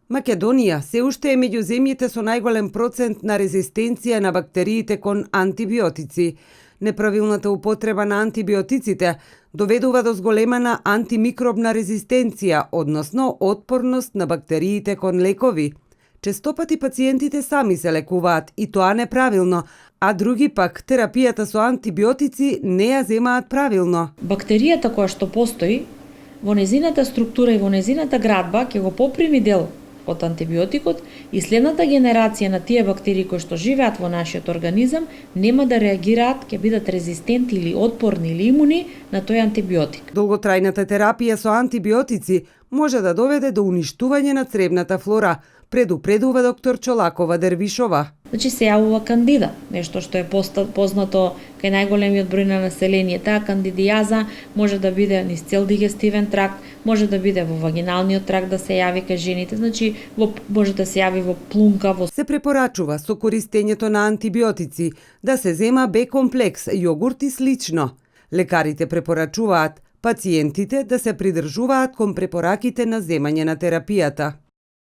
Македонија се уште е меѓу земјите со најголем процент на резистенција на бактериите кон антибиотици. Неправилната употреба на антибиотиците доведува до зголемена антимикробна резистенција, односно отпорност на бактериите кон лекови. Честопати пациентите сами се лекуваат и тоа неправилно, а други пак терапијата со антибиотици не ја земаат правилно. Бактеријата која што постои во незината структура и во незината градба ќе го поприми дел од антибиотикот и следната генерација на тие бактерии кои што живеат во нашиот организам нема да реагираат, ќе бидат резистентни или отпорни или имуни на тој антибиотик. Долготрајната терапија со антибиотици може да доведе до уништување на цревната флора, предупредува доктор Чолакова Дервишова. Значи се јавува кандида, нешто што е познато кај најголемиот број на население. Таа кандидијаза може да биде низ цел дигестивен тракт, може да биде во вагиналниот тракт да се јави кај жените, значи може да се јави во плунка. Се препорачува со користењето на антибиотици да се зема Б-комплекс, јогурт и слично. Лекарите препорачуваат пациентите да се придржуваат кон препораките на земање на терапијата.